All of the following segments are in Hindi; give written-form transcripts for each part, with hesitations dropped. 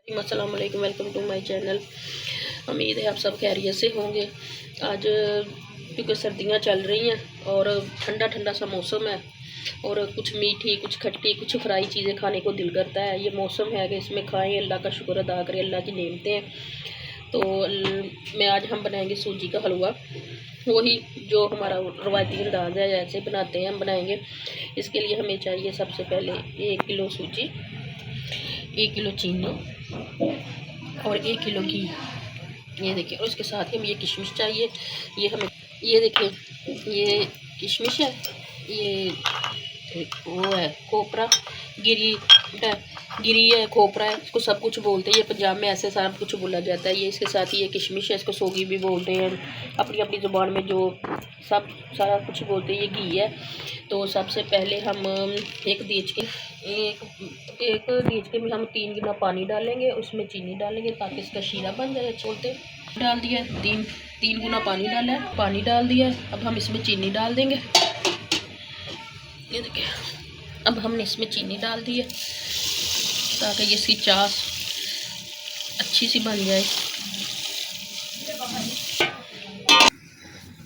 अस्सलाम वालेकुम, वेलकम टू माय चैनल। उम्मीद है आप सब खैरियत से होंगे। आज क्योंकि सर्दियां चल रही हैं और ठंडा ठंडा सा मौसम है और कुछ मीठी, कुछ खट्टी, कुछ फ्राई चीज़ें खाने को दिल करता है। ये मौसम है कि इसमें खाएं, अल्लाह का शुक्र अदा करें, अल्लाह की नेमतें हैं। तो मैं आज हम बनाएंगे सूजी का हलवा, वही जो हमारा रवायती अंदाज़ है, जैसे बनाते हैं हम बनाएंगे। इसके लिए हमें चाहिए सबसे पहले 1 किलो सूजी, 1 किलो चीनी और 1 किलो घी। ये देखिए, और उसके साथ ही हमें ये किशमिश चाहिए। ये हमें, ये देखिए, ये किशमिश है, ये वो है खोपरा, गिरी गिरी है, खोपरा है, इसको सब कुछ बोलते हैं। ये पंजाब में ऐसे सारा कुछ बोला जाता है। ये इसके साथ ही ये किशमिश है, इसको सोगी भी बोलते हैं, अपनी अपनी ज़ुबान में जो सब सारा कुछ बोलते हैं। ये घी है। तो सबसे पहले हम एक देचके में हम 3 गिना पानी डालेंगे, उसमें चीनी डालेंगे ताकि इसका शीरा बन जाए। छोलते डाल दिया, तीन गुना पानी डाला है, पानी डाल दिया है। अब हम इसमें चीनी डाल देंगे। ये देखिए, अब हमने इसमें चीनी डाल दी है ताकि ये इसकी चाश अच्छी सी बन जाए।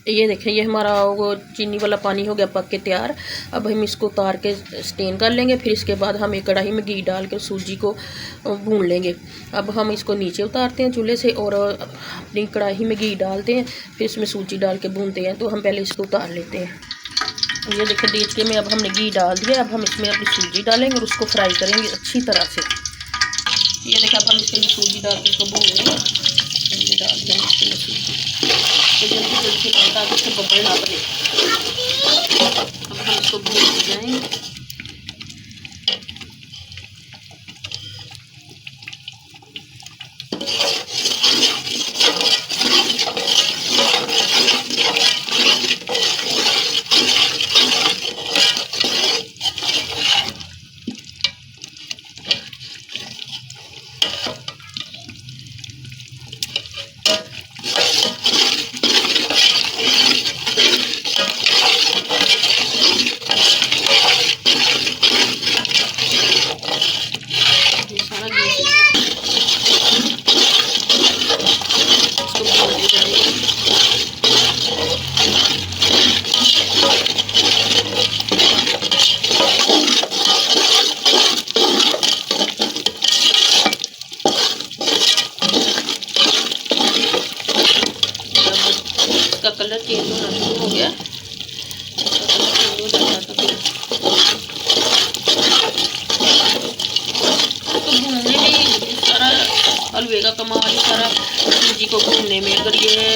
ये देखें, ये हमारा वो चीनी वाला पानी हो गया पक के तैयार। अब हम इसको उतार के स्टेन कर लेंगे। फिर इसके बाद हम एक कढ़ाई में घी डाल कर सूजी को भून लेंगे। अब हम इसको नीचे उतारते हैं चूल्हे से और अपनी कढ़ाई में घी डालते हैं, फिर इसमें सूजी डाल के भूनते हैं। तो हम पहले इसको उतार लेते हैं। ये देखिए, देचके में अब हमने घी डाल दिया। अब हम इसमें अपनी सूजी डालेंगे और उसको फ्राई करेंगे अच्छी तरह से। ये देखिए, अब हम इसके लिए सूजी डाल के इसको भून लेंगे। ये डाल देंगे इसके लिए सूजी, तो जल्दी जल्दी से पलटा के इसको बबल ना बने। अब हम इसको भून जाएंगे। इसका कलर चेंज होना शुरू हो गया। तो भूनने में सारा हलवे का कमाल है, सारा सूजी को भूनने में। अगर ये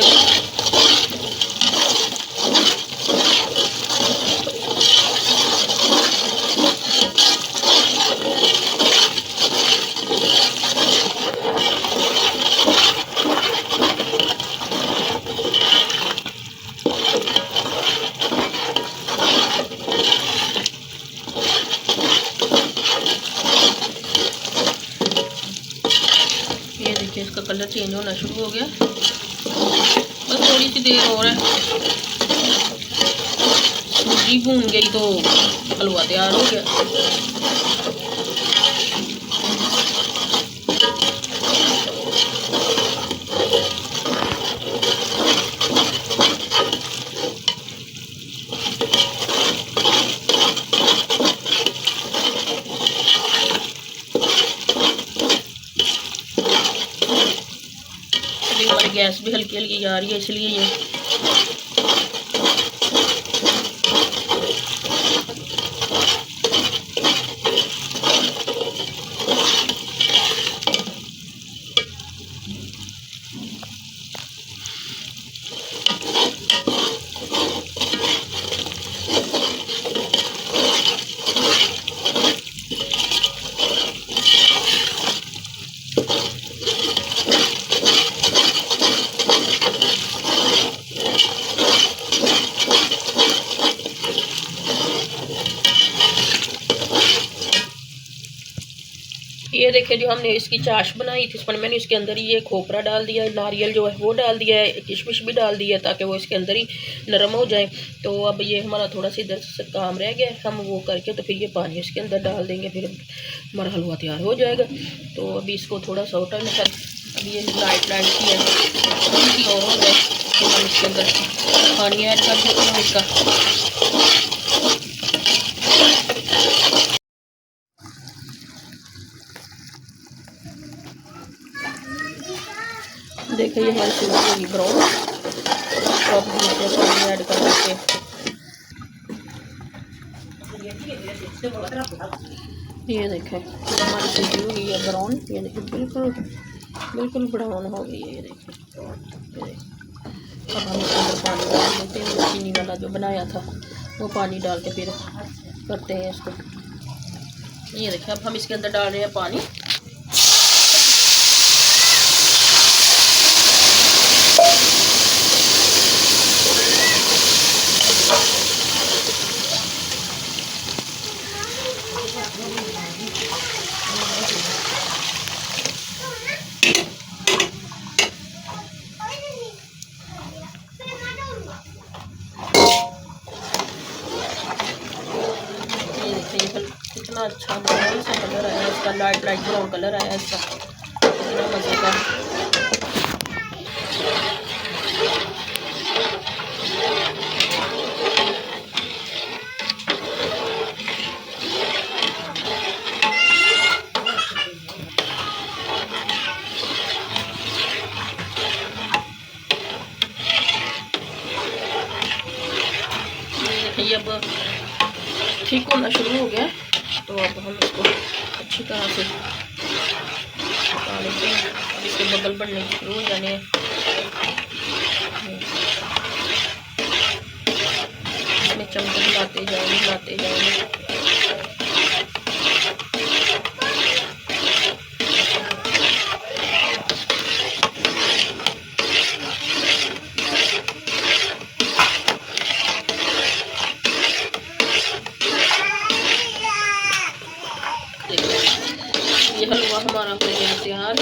देखिए, इसका कलर चेंज होना शुरू हो गया। बस थोड़ी सी देर और है, सूजी भून गई तो हलवा तैयार हो गया। हमारी गैस भी हल्की हल्की जा रही है, इसलिए ये देखिए जो हमने इसकी चाश बनाई थी, इस पर मैंने इसके अंदर ही ये खोपरा डाल दिया, नारियल जो है वो डाल दिया है, किशमिश भी डाल दिया ताकि वो इसके अंदर ही नरम हो जाए। तो अब ये हमारा थोड़ा सा इधर से काम रह गया, हम वो करके तो फिर ये पानी इसके अंदर डाल देंगे, फिर हमारा हलवा तैयार हो जाएगा। तो अभी इसको थोड़ा सा उठा लें, अभी ये लाइट सी है और हो जाए फिर हम इसके अंदर पानी ऐड कर देते हैं इसका। देखिए ये हमारी सूजी होगी ब्राउन, तो अब पानी ऐड कर देते हैं। ये देखें हमारी सूजी हो गई है ब्राउन, ये देखिए बिल्कुल ब्राउन हो गई है। ये देखें अब हम इसके अंदर पानी डाल देते हैं, चीनी वाला जो बनाया था वो पानी डाल के फिर करते हैं इसको। ये देखें अब हम इसके अंदर डाल रहे हैं पानी। कितना अच्छा ब्राउन सा कलर आया इसका, लाइट ब्राउन कलर आया इसका, कितना मज़े का। ये अब ठीक होना शुरू हो गया, तो अब हम इसको अच्छी तरह से पका लेते हैं। अब इसके बबल बनने शुरू हो जाने हैं, इसमें चमच हिलाते जाएंगे। ये हलवा हमारा हो गया तैयार।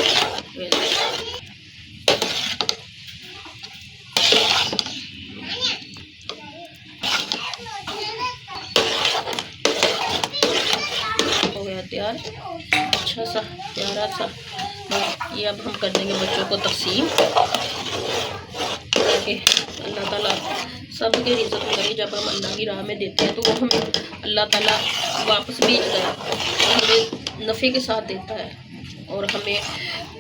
हो गया तैयार, अच्छा सा प्यारा सा। ये अब हम कर देंगे बच्चों को तकसीम, ताकि अल्लाह ताला सबके रिज़्क़ करे। जब हम अल्लाह की राह में देते हैं तो वो हमें अल्लाह ताला वापस भेजता है, हमें नफ़े के साथ देता है, और हमें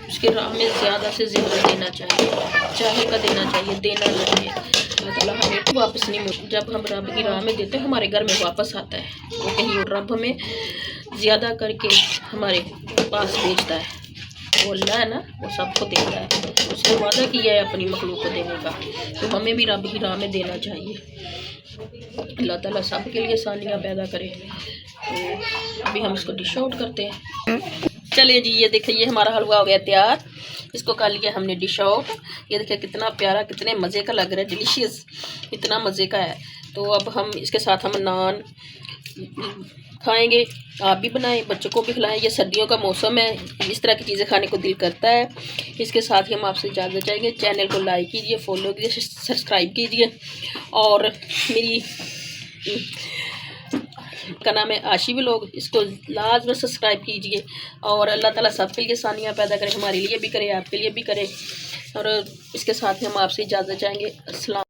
उसके राह में ज़्यादा से ज़्यादा देना चाहिए, चाहे का देना चाहिए, देना चाहिए। अल्लाह ताला हमें वापस नहीं मिलता। जब हम रब की राह में देते हैं हमारे घर में वापस आता है, वो कहीं और रब हमें ज़्यादा करके हमारे पास भेजता है। वो अल्लाह है ना, वो सबको देता है, उसने वादा किया है अपनी मखलूक को देने का, तो हमें भी रब की राह में देना चाहिए। अल्लाह ताला सब के लिए आसानियाँ पैदा करे। तो अभी हम इसको डिश आउट करते हैं। चलिए जी, ये देखिए ये हमारा हलवा हो गया तैयार, इसको कर लिया हमने डिश आउट। ये देखिए कितना प्यारा, कितने मज़े का लग रहा है, डिलीशियस, इतना मज़े का है। तो अब हम इसके साथ हम नान खाएंगे, आप भी बनाएं, बच्चों को भी खिलाएं। ये सर्दियों का मौसम है, इस तरह की चीज़ें खाने को दिल करता है। इसके साथ ही हम आपसे इजाज़त चाहेंगे। चैनल को लाइक कीजिए, फॉलो कीजिए, सब्सक्राइब कीजिए, और मेरी का नाम है आशी व्लॉग, इसको लाजमी सब्सक्राइब कीजिए। और अल्लाह ताला सबके लिए आसानियाँ पैदा करे, हमारे लिए भी करे, आपके लिए भी करे। और इसके साथ ही हम आपसे इजाज़त चाहेंगे। अस्सलाम।